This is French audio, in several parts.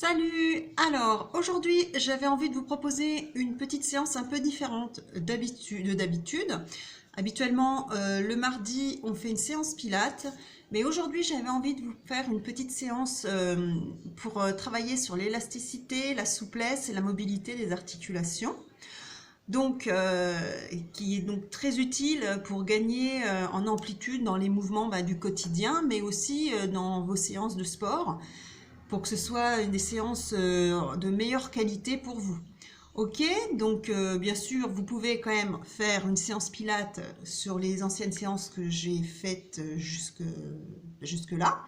Salut! Alors, aujourd'hui, j'avais envie de vous proposer une petite séance un peu différente d'habitude. Habituellement, le mardi, on fait une séance pilates, mais aujourd'hui, j'avais envie de vous faire une petite séance pour travailler sur l'élasticité, la souplesse et la mobilité des articulations. Donc, qui est donc très utile pour gagner en amplitude dans les mouvements du quotidien, mais aussi dans vos séances de sport, pour que ce soit des séances de meilleure qualité pour vous. Ok, donc bien sûr, vous pouvez quand même faire une séance pilates sur les anciennes séances que j'ai faites jusque là.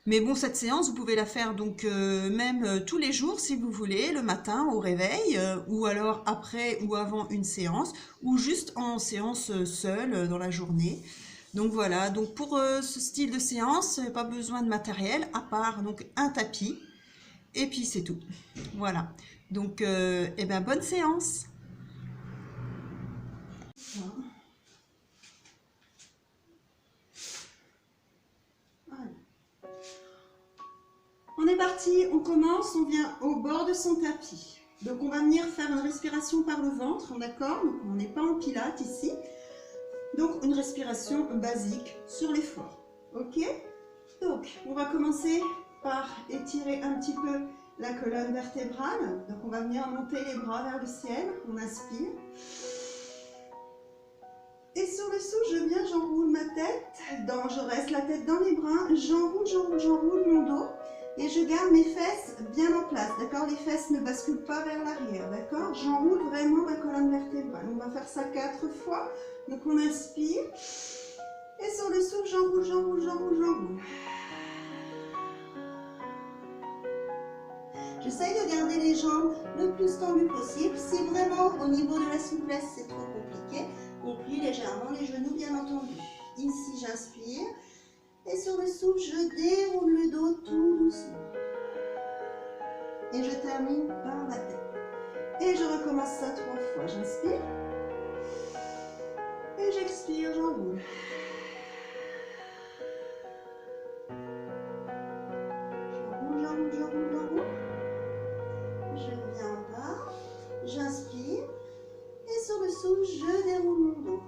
Mais bon, cette séance, vous pouvez la faire donc même tous les jours si vous voulez, le matin au réveil, ou alors après ou avant une séance, ou juste en séance seule dans la journée. Donc voilà, donc pour ce style de séance, pas besoin de matériel, à part donc un tapis, et puis c'est tout. Voilà, donc eh ben, bonne séance. Voilà. On est parti, on commence, on vient au bord de son tapis. Donc on va venir faire une respiration par le ventre, d'accord? Donc on n'est pas en pilates ici. Donc une respiration basique sur l'effort, ok? Donc on va commencer par étirer un petit peu la colonne vertébrale. Donc on va venir monter les bras vers le ciel, on inspire. Et sur le souffle, je viens, j'enroule ma tête, je reste la tête dans les bras, j'enroule mon dos. Et je garde mes fesses bien en place, d'accord? Les fesses ne basculent pas vers l'arrière, d'accord? J'enroule vraiment ma colonne vertébrale. On va faire ça 4 fois. Donc on inspire. Et sur le souffle, j'enroule. J'essaye de garder les jambes le plus tendues possible. Si vraiment au niveau de la souplesse c'est trop compliqué, on plie légèrement les genoux bien entendu. Ici j'inspire. Et sur le souffle, je déroule le dos tout doucement. Et je termine par la tête. Et je recommence ça 3 fois. J'inspire. Et j'expire, j'enroule. J'enroule. Je viens en bas. J'inspire. Et sur le souffle, je déroule mon dos.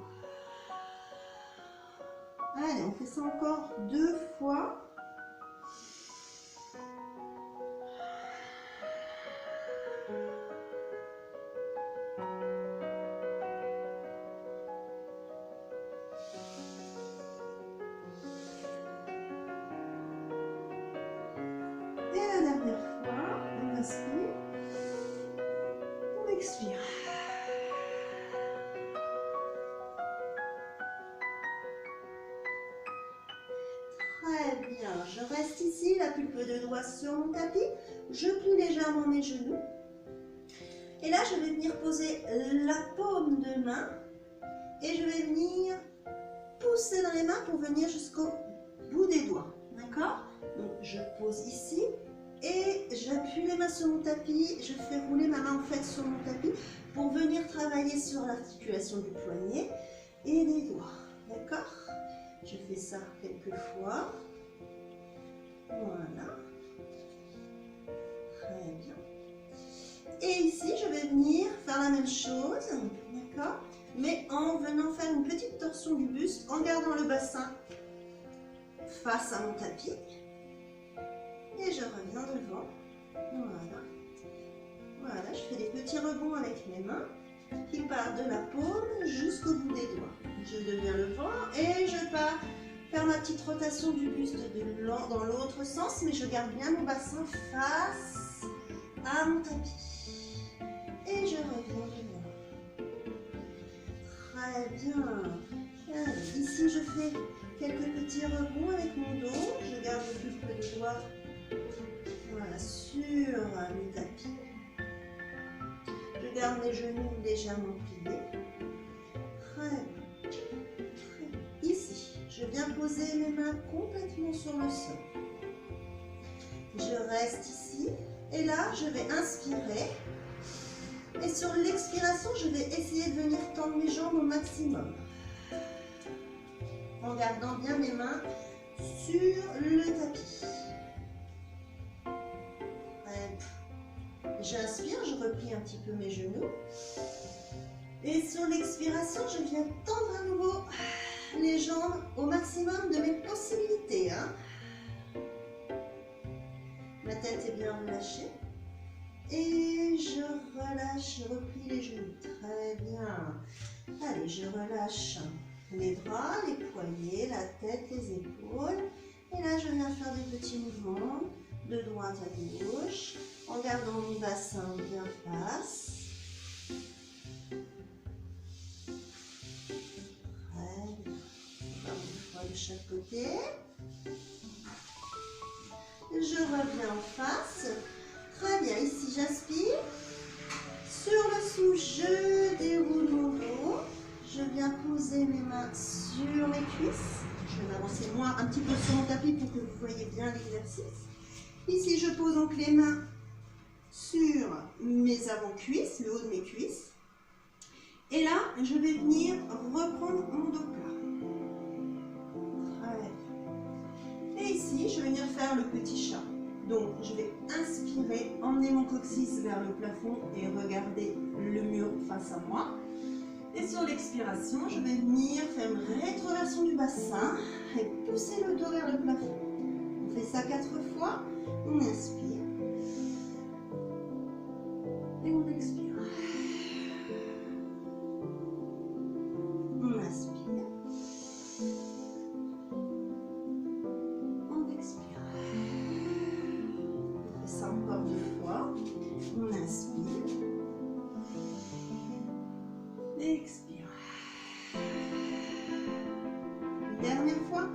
Allez, on fait ça encore 2 fois. Et la dernière fois, on inspire, on expire. Très bien, je reste ici, la pulpe de doigt sur mon tapis, je plie légèrement mes genoux. Et là, je vais venir poser la paume de main et je vais venir pousser dans les mains pour venir jusqu'au bout des doigts. D'accord? Donc, je pose ici et j'appuie les mains sur mon tapis. Je fais rouler ma main en fait sur mon tapis pour venir travailler sur l'articulation du poignet et des doigts. D'accord? Je fais ça quelques fois. Voilà. Très bien. Et ici, je vais venir faire la même chose. D'accord? Mais en venant faire une petite torsion du buste, en gardant le bassin face à mon tapis. Et je reviens devant. Voilà. Voilà, je fais des petits rebonds avec mes mains qui partent de la paume jusqu'au bout des doigts. Je deviens le vent et je pars faire ma petite rotation du buste dans l'autre sens, mais je garde bien mon bassin face à mon tapis. Et je reviens devant. Très bien. Allez, ici, je fais quelques petits rebonds avec mon dos. Je garde le plus près de doigts. Voilà, sur le tapis. Je garde mes genoux légèrement pliés. Très bien. Ici, je viens poser mes mains complètement sur le sol. Je reste ici. Et là, je vais inspirer. Et sur l'expiration, je vais essayer de venir tendre mes jambes au maximum. En gardant bien mes mains sur le tapis. Très J'inspire, je replie un petit peu mes genoux. Et sur l'expiration, je viens tendre à nouveau les jambes au maximum de mes possibilités. Ma tête est bien relâchée. Et je relâche, je replie les genoux. Très bien. Allez, je relâche les bras, les poignets, la tête, les épaules. Et là, je viens faire des petits mouvements de droite à gauche en gardant mon bassin bien face. Très bien. Une fois de chaque côté. Je reviens en face. Très bien. Ici, j'aspire. Sur le souffle, je déroule mon dos. Je viens poser mes mains sur mes cuisses. Je vais m'avancer moi un petit peu sur mon tapis pour que vous voyez bien l'exercice. Ici, je pose donc les mains sur mes avant-cuisses, le haut de mes cuisses. Et là, je vais venir reprendre mon dos plat. Très bien. Et ici, je vais venir faire le petit chat. Donc, je vais inspirer, emmener mon coccyx vers le plafond et regarder le mur face à moi. Et sur l'expiration, je vais venir faire une rétroversion du bassin et pousser le dos vers le plafond. On fait ça 4 fois. On inspire. Et on expire. On inspire. On expire. On fait ça encore 2 fois. On inspire. Et expire. Dernière fois.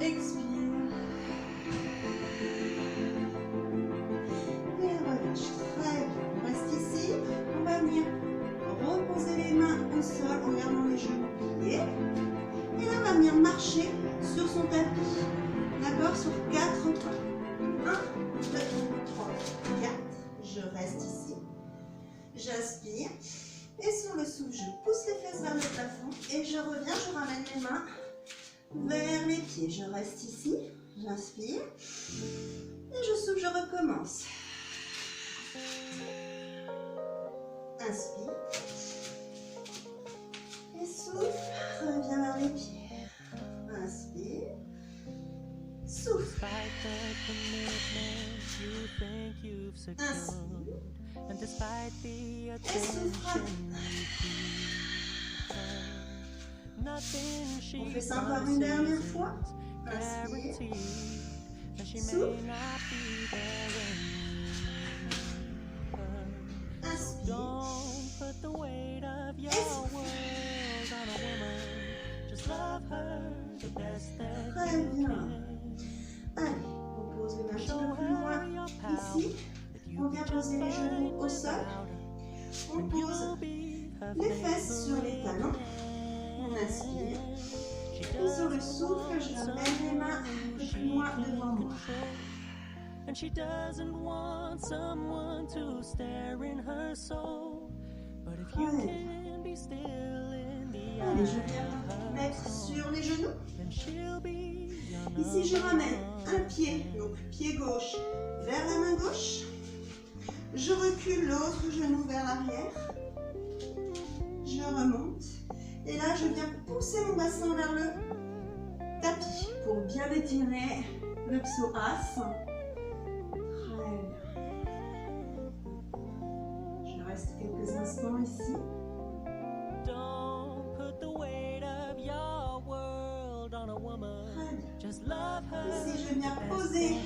Expire. Et relâche. Très bien. On reste ici. On va venir reposer les mains au sol en gardant les genoux pliés. Et là, on va venir marcher sur son tapis. D'accord? Sur 4 pas. 1, 2, 3, 4. Je reste ici. J'inspire. Et sur le souffle, je pousse les fesses vers le plafond. Et je reviens, je ramène les mains vers les pieds. Je reste ici. J'inspire. Et je souffle, je recommence. Inspire. Et souffle. Reviens vers les pieds. Inspire. Souffle. Inspire. Et souffle. On fait ça encore une dernière fois. Inspire. Souffle. Inspire. Et souffle. Très bien. Allez, on pose les mains un petit peu plus loin ici. On vient poser les genoux au sol. On pose les fesses sur les talons. On inspire. Et sur le souffle, je ramène les mains un peu plus loin devant moi. And she doesn't want someone to stare in her soul. But if you can be still in the Allez, je viens me mettre sur les genoux. then she'll be your Ici, je ramène un pied, donc pied gauche vers la main gauche. Je recule l'autre genou vers l'arrière. Je remonte. Et là, je viens pousser mon bassin vers le tapis pour bien étirer le psoas. Très bien. Je reste quelques instants ici. Don't put the weight of your world on a woman. Très bien. Just love her. Ici, je viens poser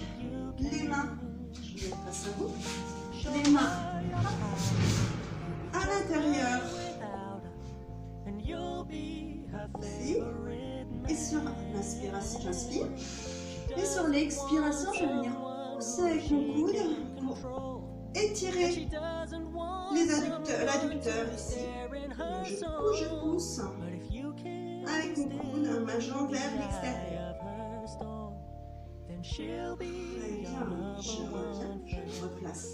les mains. Je vais face à vous. Les mains à l'intérieur. Ici. Et sur l'inspiration, j'inspire. Et sur l'expiration, je vais venir pousser avec mon coude pour étirer l'adducteur ici. Je pousse avec mon coude, ma jambe vers l'extérieur. Très bien, je reviens, je me replace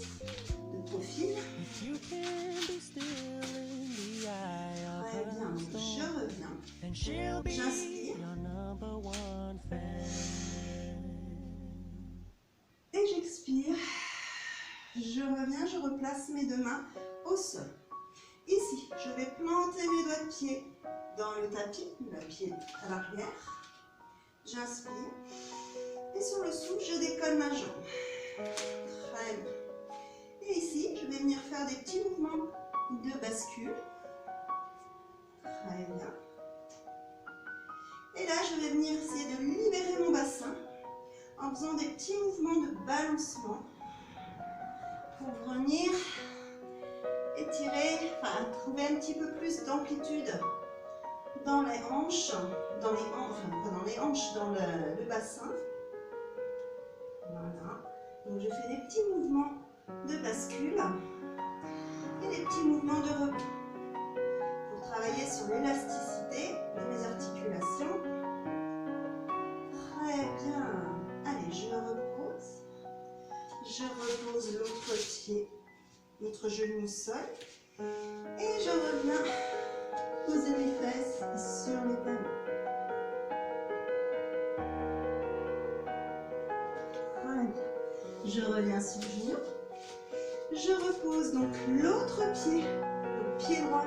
de profil. Très bien, donc je reviens. J'inspire. je reviens, je replace mes deux mains au sol. Ici, je vais planter mes doigts de pied dans le tapis, le pied à l'arrière. J'inspire. Et sur le souffle, je décolle ma jambe. Très bien. Et ici, je vais venir faire des petits mouvements de bascule. Très bien. Et là, je vais venir essayer de libérer mon bassin en faisant des petits mouvements de balancement pour venir étirer, enfin, trouver un petit peu plus d'amplitude dans les hanches, dans le bassin. Voilà. Donc je fais des petits mouvements de bascule et des petits mouvements de repos pour travailler sur l'élasticité de mes articulations. Très bien. Allez, je repose. Je repose l'autre pied, l'autre genou au sol. Et je reviens poser mes fesses sur les talons. Très bien. Je reviens sur le genou. Je repose donc l'autre pied, le pied droit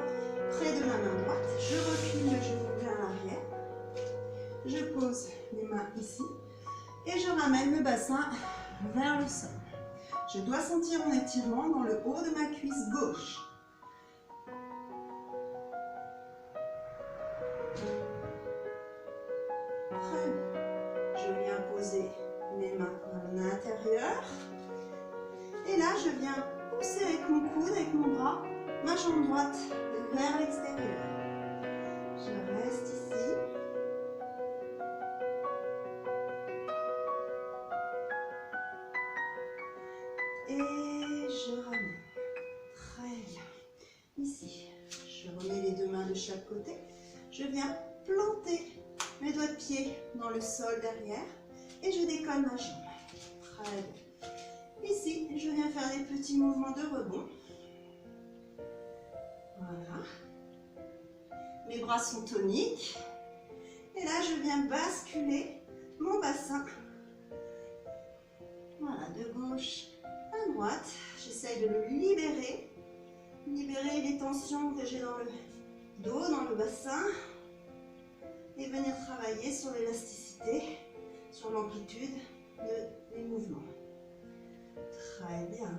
près de ma main droite. Je recule le genou vers l'arrière. Je pose les mains ici. Et je ramène le bassin vers le sol. Je dois sentir mon étirement dans le haut de ma cuisse gauche. Très bien. Je viens poser mes mains vers l'intérieur. Et là, je viens pousser avec mon coude, avec mon bras, ma jambe droite vers l'extérieur. Je reste ici. Et je ramène. Très bien. Ici, je remets les deux mains de chaque côté. Je viens planter mes doigts de pied dans le sol derrière et je décolle ma jambe. Très bien. Ici, je viens faire des petits mouvements de rebond. Voilà. Mes bras sont toniques. Et là, je viens basculer mon bassin. Voilà, de gauche à droite. J'essaye de le libérer. Libérer les tensions que j'ai dans le dos, dans le bassin. Et venir travailler sur l'élasticité, sur l'amplitude des mouvements. Très bien.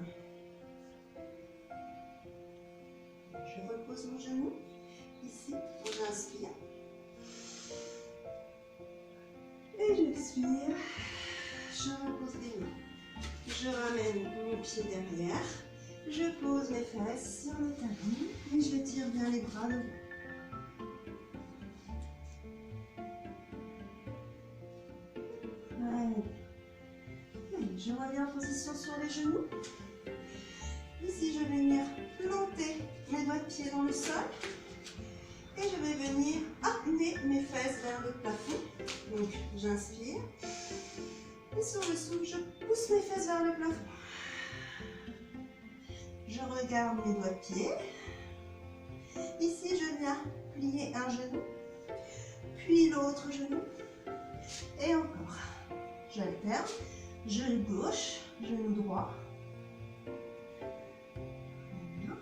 Je repose mon genou. Ici, j'inspire. Et j'expire. Je repose les mains. Je ramène mon pied derrière. Je pose mes fesses sur les talons. Et je tire bien les bras devant. Je reviens en position sur les genoux. Ici, je vais venir planter mes doigts de pied dans le sol. Et je vais venir amener mes fesses vers le plafond. Donc, j'inspire. Et sur le souffle, je pousse mes fesses vers le plafond. Je regarde mes doigts de pied. Ici, je viens plier un genou, puis l'autre genou. Et encore. J'alterne. Genou gauche, genou droit. Bien.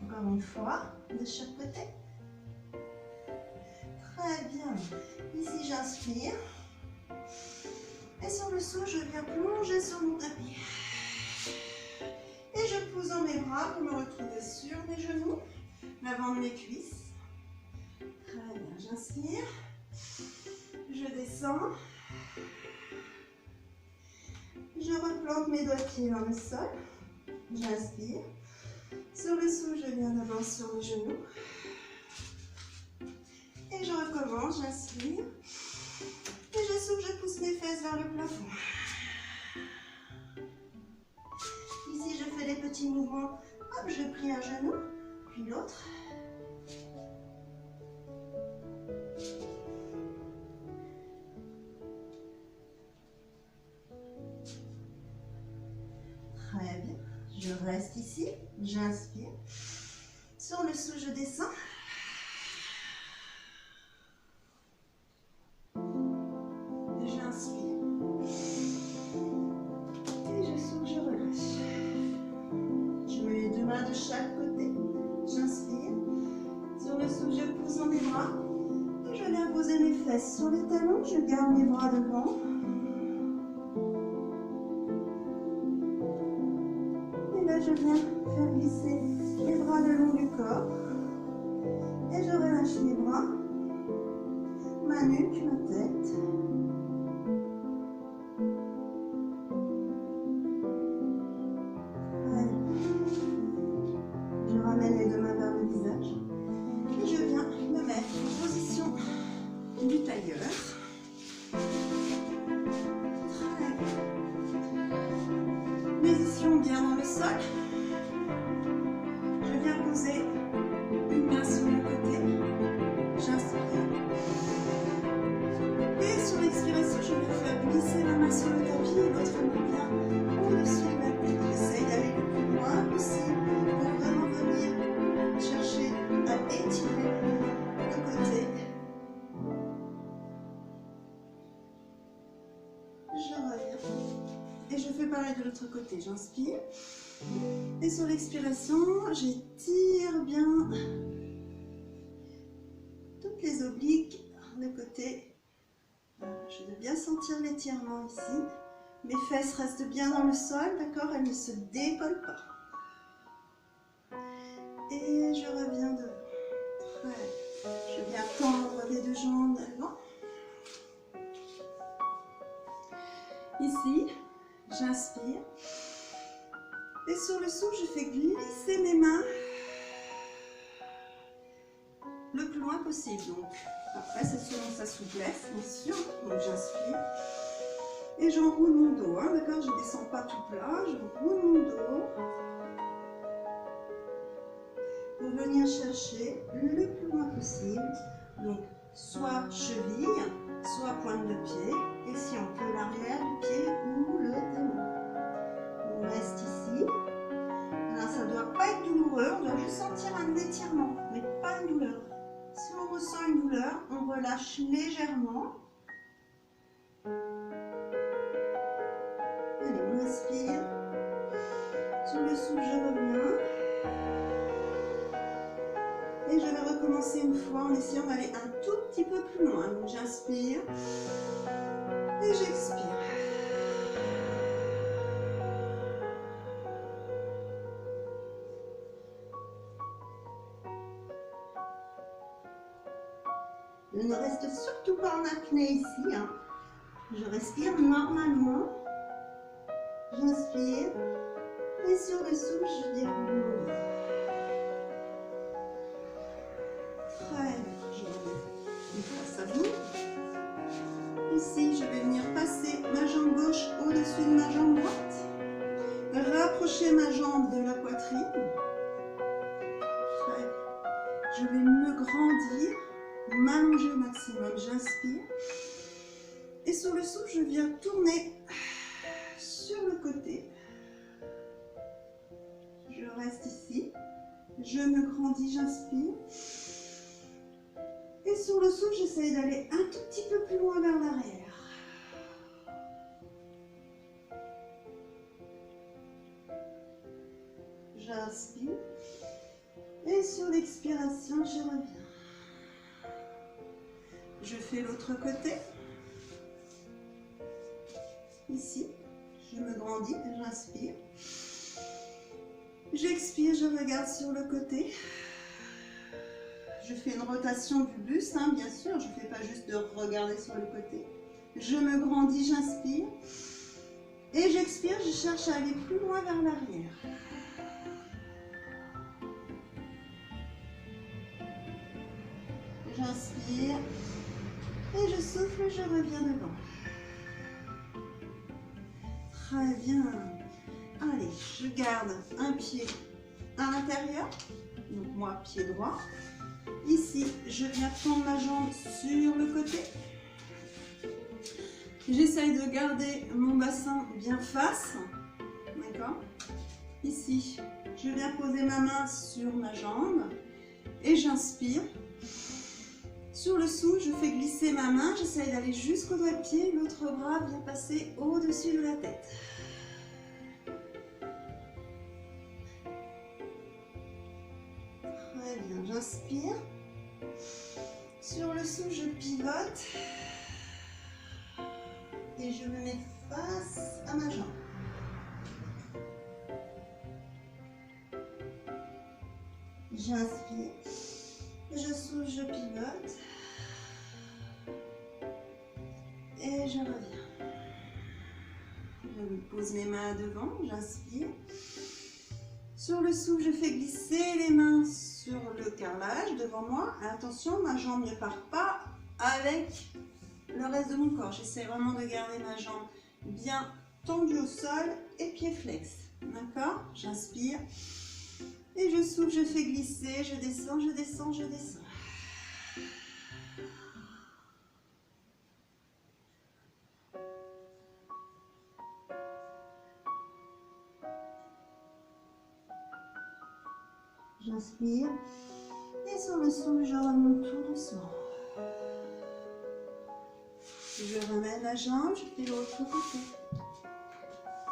Encore une fois, de chaque côté. Très bien. Ici, j'inspire. Et sur le souffle, je viens plonger sur mon tapis. Et je pousse dans mes bras pour me retrouver sur mes genoux, l'avant de mes cuisses. Très bien, j'inspire. Je descends. Je replante mes doigts de pied dans le sol. J'inspire. Sur le souffle, je viens d'abord sur mes genoux. Et je recommence, j'inspire. Et je souffle, je pousse mes fesses vers le plafond. Ici, je fais des petits mouvements. Hop, je plie un genou, puis l'autre. Très bien. Je reste ici, j'inspire. Sur le souffle, je descends. J'inspire. poser mes fesses sur les talons, je garde mes bras devant. Et là, je viens faire glisser les bras le long du corps. Et je relâche mes bras, ma nuque, ma tête. Je ramène les deux mains vers le visage. Et je viens me mettre en position du tailleur. Très bien. Position bien dans le sol. Je viens poser une main sur le côté. J'inspire. Et sur l'expiration, je vais faire glisser ma main sur le tapis et l'autre main bien au-dessus de la tête. J'essaye d'aller le plus loin possible pour vraiment venir chercher à étirer le côté. Je reviens. Et je fais pareil de l'autre côté. J'inspire. Et sur l'expiration, j'étire bien toutes les obliques de côté. Je vais bien sentir l'étirement ici. Mes fesses restent bien dans le sol, d'accord? Elles ne se décollent pas. Et je reviens devant. Je viens tendre les deux jambes devant. Ici, j'inspire. Et sur le souffle, je fais glisser mes mains le plus loin possible. Donc, après, c'est selon sa souplesse, bien sûr. Donc, j'inspire. Et j'enroule mon dos, hein, d'accord? Je ne descends pas tout plat, j'enroule mon dos. Pour venir chercher le plus loin possible. Donc, soit cheville, soit pointe de pied. Et si on peut, l'arrière du pied ou le talon. On reste ici. Alors, ça ne doit pas être douloureux, on doit juste sentir un étirement, mais pas une douleur. Si on ressent une douleur, on relâche légèrement. Allez, on inspire. Sur le souffle, je reviens. Et je vais recommencer une fois en essayant d'aller un tout petit peu plus loin. Donc j'inspire et j'expire. Je ne reste surtout pas en apnée ici, hein. Je respire normalement. J'inspire. Et sur le souffle, je déroule. Très bien. Je reviens une face à vous. Ici, je vais venir passer ma jambe gauche au-dessus de ma jambe droite. Rapprocher ma jambe de la poitrine. Très bien. Je vais me grandir. M'allonger au maximum, j'inspire. Et sur le souffle, je viens tourner sur le côté. Je reste ici. Je me grandis, j'inspire. Et sur le souffle, j'essaie d'aller un tout petit peu plus loin vers l'arrière. J'inspire. Et sur l'expiration, je reviens. Je fais l'autre côté. Ici, je me grandis, j'inspire. J'expire, je regarde sur le côté. Je fais une rotation du buste, hein, bien sûr. Je ne fais pas juste de regarder sur le côté. Je me grandis, j'inspire. Et j'expire, je cherche à aller plus loin vers l'arrière. J'inspire. Et je souffle, je reviens devant. Très bien. Allez, je garde un pied à l'intérieur. Donc moi, pied droit. Ici, je viens prendre ma jambe sur le côté. J'essaye de garder mon bassin bien face. D'accord? Ici, je viens poser ma main sur ma jambe. Et j'inspire. Sur le souffle, je fais glisser ma main, j'essaye d'aller jusqu'au doigt de pied, l'autre bras vient passer au-dessus de la tête. Très bien, j'inspire. Sur le sou, je pivote. Et je me mets face à ma jambe. J'inspire. Je souffle, je pivote. Et je reviens. Je pose mes mains devant, j'inspire. Sur le souffle, je fais glisser les mains sur le carrelage devant moi. Attention, ma jambe ne part pas avec le reste de mon corps. J'essaie vraiment de garder ma jambe bien tendue au sol et pied flex. D'accord? J'inspire. Et je souffle, je fais glisser, je descends, je descends, je descends. J'inspire. Et sur le souffle, je remonte tout doucement. Je ramène la jambe, je fais l'autre côté.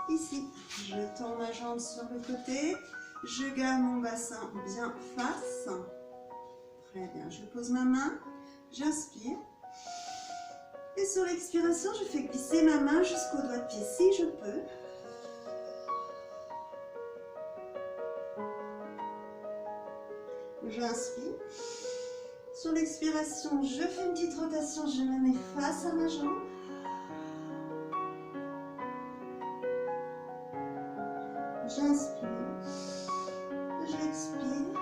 Ici, je tends ma jambe sur le côté. Je garde mon bassin bien face. Très bien, je pose ma main, j'inspire. Et sur l'expiration, je fais glisser ma main jusqu'au doigt de pied si je peux. J'inspire. Sur l'expiration, je fais une petite rotation, je me mets face à ma jambe. J'inspire. J'expire.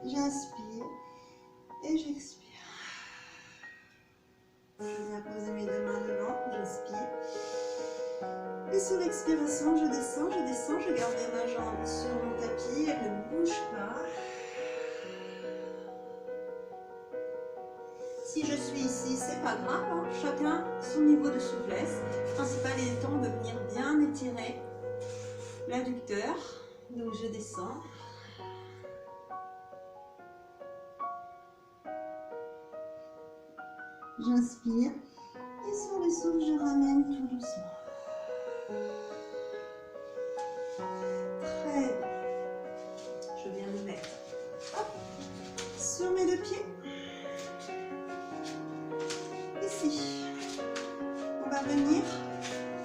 J'inspire. Et j'expire. Je viens poser mes deux mains devant, j'inspire. Et sur l'expiration, je descends, je garde ma jambe sur mon tapis, elle ne bouge pas. Si je suis ici, c'est pas grave, hein. Chacun son niveau de souplesse. Le principal étant de venir bien étirer l'adducteur. Donc je descends. J'inspire. Et sur le souffle, je ramène tout doucement. Très bien. Je viens me mettre sur mes deux pieds. Ici. On va venir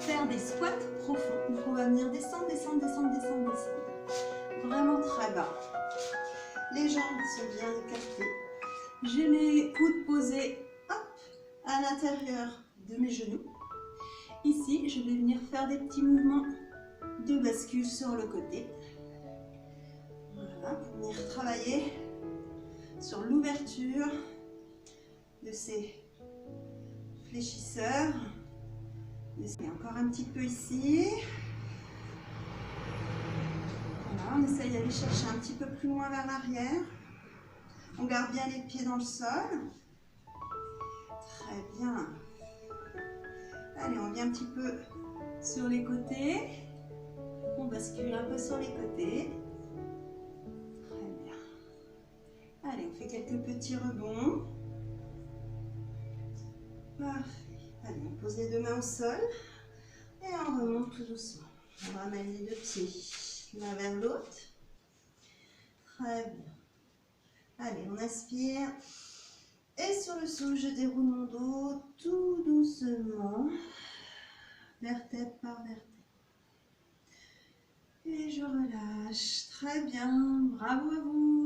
faire des squats profonds. Donc on va venir descendre, descendre, descendre, descendre, descendre. Vraiment très bas. Les jambes sont bien écartées. J'ai mes coudes posés à l'intérieur de mes genoux. Ici, je vais venir faire des petits mouvements de bascule sur le côté. Voilà, pour venir travailler sur l'ouverture de ces fléchisseurs. Et encore un petit peu ici. Voilà, on essaye d'aller chercher un petit peu plus loin vers l'arrière. On garde bien les pieds dans le sol. Très bien. Allez, on vient un petit peu sur les côtés. On bascule un peu sur les côtés. Très bien. Allez, on fait quelques petits rebonds. Parfait. Allez, on pose les deux mains au sol. Et on remonte tout doucement. On ramène les deux pieds l'un vers l'autre. Très bien. Allez, on inspire. Et sur le souffle, je déroule mon dos tout doucement, vertèbre par vertèbre. Et je relâche. Très bien, bravo à vous.